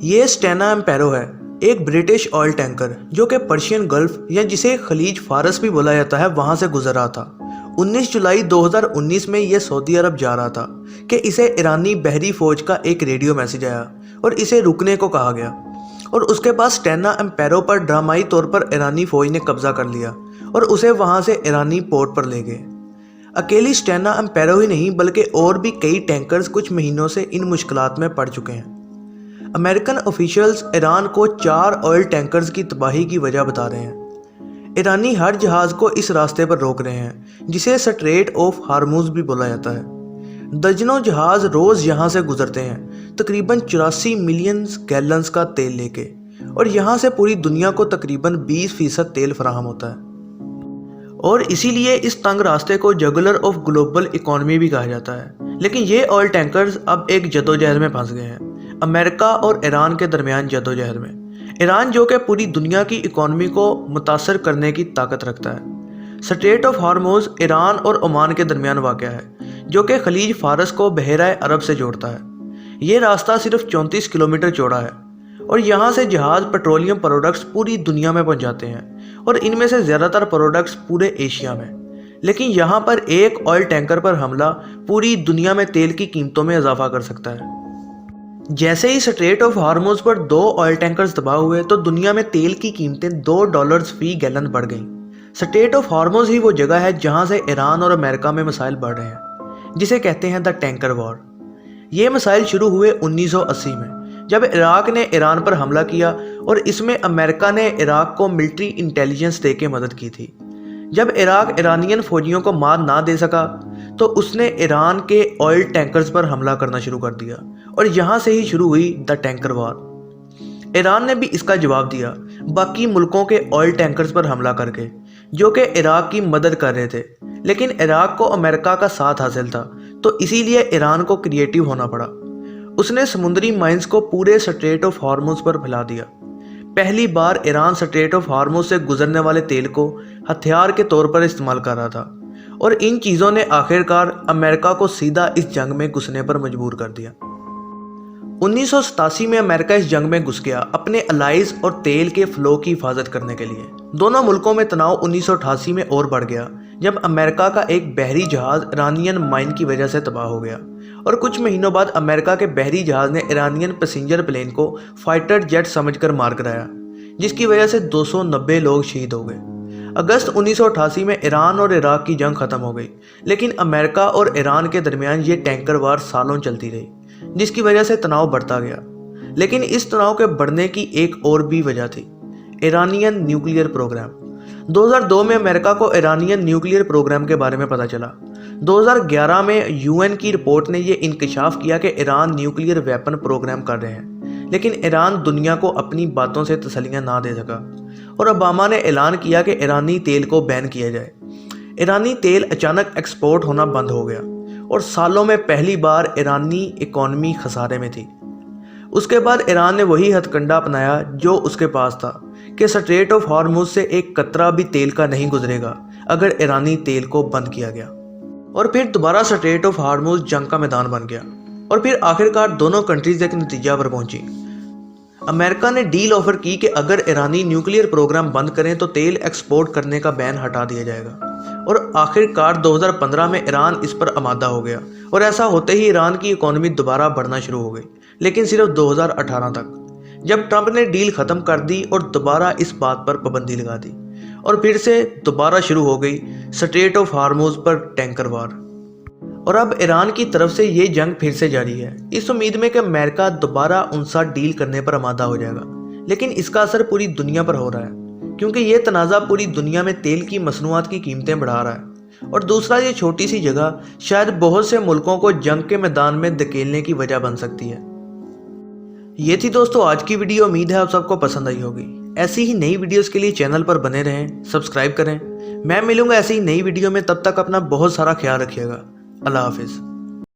ये स्टेना एम्पेरो है, एक ब्रिटिश ऑयल टैंकर जो कि पर्शियन गल्फ या जिसे खलीज फारस भी बोला जाता है वहाँ से गुजर रहा था। 19 जुलाई 2019 में ये सऊदी अरब जा रहा था कि इसे ईरानी बहरी फौज का एक रेडियो मैसेज आया और इसे रुकने को कहा गया और उसके बाद स्टेना एम्पेरो पर ड्रामाई तौर पर ईरानी फौज ने कब्जा कर लिया और उसे वहाँ से ईरानी पोर्ट पर ले गए। अकेली स्टेना एम्पेरो ही नहीं बल्कि और भी कई टैंकर्स कुछ महीनों से इन मुश्किलात में पड़ चुके हैं। अमेरिकन ऑफिशियल्स ईरान को 4 ऑयल टैंकर्स की तबाही की वजह बता रहे हैं। ईरानी हर जहाज़ को इस रास्ते पर रोक रहे हैं जिसे स्ट्रेट ऑफ हार्मुज भी बोला जाता है। दर्जनों जहाज़ रोज़ यहाँ से गुजरते हैं, तकरीबन 84 मिलियन गैलन्स का तेल लेके, और यहाँ से पूरी दुनिया को तकरीबन 20% तेल फराहम होता है। और इसीलिए इस तंग रास्ते को जगुलर ऑफ ग्लोबल इकोनॉमी भी कहा जाता है। लेकिन ये ऑयल टैंकर्स अब एक जदोजहद में फंस गए हैं, अमेरिका और ईरान के दरमियान जदोजहद में। ईरान जो कि पूरी दुनिया की इकोनॉमी को मुतासर करने की ताकत रखता है। स्ट्रेट ऑफ हार्मुज ईरान और ओमान के दरमियान वाक़या है जो कि खलीज फारस को बहराए अरब से जोड़ता है। ये रास्ता सिर्फ 34 किलोमीटर चौड़ा है और यहाँ से जहाज़ पेट्रोलियम प्रोडक्ट्स पूरी दुनिया में पहुँचाते हैं और इनमें से ज़्यादातर प्रोडक्ट्स पूरे एशिया में। लेकिन यहाँ पर एक ऑयल टैंकर पर हमला पूरी दुनिया में तेल की कीमतों में इजाफा कर सकता है। जैसे ही स्ट्रेट ऑफ हार्मुज पर 2 ऑयल टैंकर्स तबाह हुए तो दुनिया में तेल की कीमतें $2 फी गैलन बढ़ गईं। स्ट्रेट ऑफ हार्मुज ही वो जगह है जहाँ से ईरान और अमेरिका में मसाइल बढ़ रहे हैं, जिसे कहते हैं द टैंकर वॉर। ये मसाइल शुरू हुए 1980 में जब इराक ने ईरान पर हमला किया और इसमें अमेरिका ने इराक को मिलिट्री इंटेलिजेंस दे के मदद की थी। जब इराक ईरानियन फौजियों को मार ना दे सका तो उसने ईरान के ऑयल टैंकर्स पर हमला करना शुरू कर दिया और यहाँ से ही शुरू हुई द टैंकर वॉर। ईरान ने भी इसका जवाब दिया बाकी मुल्कों के ऑयल टैंकर्स पर हमला करके जो कि इराक की मदद कर रहे थे। लेकिन इराक को अमेरिका का साथ हासिल था तो इसीलिए ईरान को क्रिएटिव होना पड़ा। उसने समुद्री माइंस को पूरे स्ट्रेट ऑफ हार्मुज पर फैला दिया। पहली बार ईरान स्ट्रेट ऑफ हार्मुज से गुजरने वाले तेल को हथियार के तौर पर इस्तेमाल कर रहा था और इन चीज़ों ने आखिरकार अमेरिका को सीधा इस जंग में घुसने पर मजबूर कर दिया। 1987 में अमेरिका इस जंग में घुस गया अपने अलाइज और तेल के फ्लो की हिफाजत करने के लिए। दोनों मुल्कों में तनाव 1988 में और बढ़ गया जब अमेरिका का एक बहरी जहाज़ ईरानियन माइन की वजह से तबाह हो गया और कुछ महीनों बाद अमेरिका के बहरी जहाज़ ने ईरानियन पैसेंजर प्लेन को फाइटर जेट समझकर मार गिराया, जिसकी वजह से 290 लोग शहीद हो गए। अगस्त 1988 में ईरान और इराक की जंग खत्म हो गई, लेकिन अमेरिका और ईरान के दरमियान ये टैंकर वार सालों चलती रही, जिसकी वजह से तनाव बढ़ता गया। लेकिन इस तनाव के बढ़ने की एक और भी वजह थी, ईरानियन न्यूक्लियर प्रोग्राम। 2002 में अमेरिका को ईरानियन न्यूक्लियर प्रोग्राम के बारे में पता चला। 2011 में यूएन की रिपोर्ट ने यह इंकशाफ किया कि ईरान न्यूक्लियर वेपन प्रोग्राम कर रहे हैं, लेकिन ईरान दुनिया को अपनी बातों से तसल्लियां ना दे सका और ओबामा ने ऐलान किया कि ईरानी तेल को बैन किया जाए। ईरानी तेल अचानक एक्सपोर्ट होना बंद हो गया और सालों में पहली बार ईरानी इकॉनमी खसारे में थी। उसके बाद ईरान ने वही हथकंडा अपनाया जो उसके पास था कि स्ट्रेट ऑफ हार्मुज से एक कतरा भी तेल का नहीं गुजरेगा अगर ईरानी तेल को बंद किया गया। और फिर दोबारा स्ट्रेट ऑफ हार्मुज जंग का मैदान बन गया और फिर आखिरकार दोनों कंट्रीज एक नतीजा पर पहुंची। अमेरिका ने डील ऑफर की कि अगर ईरानी न्यूक्लियर प्रोग्राम बंद करें तो तेल एक्सपोर्ट करने का बैन हटा दिया जाएगा। और आखिरकार 2015 में ईरान इस पर आमादा हो गया और ऐसा होते ही ईरान की इकोनॉमी दोबारा बढ़ना शुरू हो गई, लेकिन सिर्फ 2018 तक, जब ट्रंप ने डील ख़त्म कर दी और दोबारा इस बात पर पाबंदी लगा दी और फिर से दोबारा शुरू हो गई स्ट्रेट ऑफ हार्मुज पर टैंकर वार। और अब ईरान की तरफ से ये जंग फिर से जारी है, इस उम्मीद में कि अमेरिका दोबारा उनसे डील करने पर आमादा हो जाएगा। लेकिन इसका असर पूरी दुनिया पर हो रहा है क्योंकि ये तनाज़ा पूरी दुनिया में तेल की मसनूआत की कीमतें बढ़ा रहा है। और दूसरा, ये छोटी सी जगह शायद बहुत से मुल्कों को जंग के मैदान में धकेलने की वजह बन सकती है। ये थी दोस्तों आज की वीडियो। उम्मीद है आप सबको पसंद आई होगी। ऐसी ही नई वीडियोस के लिए चैनल पर बने रहें, सब्सक्राइब करें। मैं मिलूंगा ऐसी ही नई वीडियो में, तब तक अपना बहुत सारा ख्याल रखिएगा। अल्लाह हाफिज़।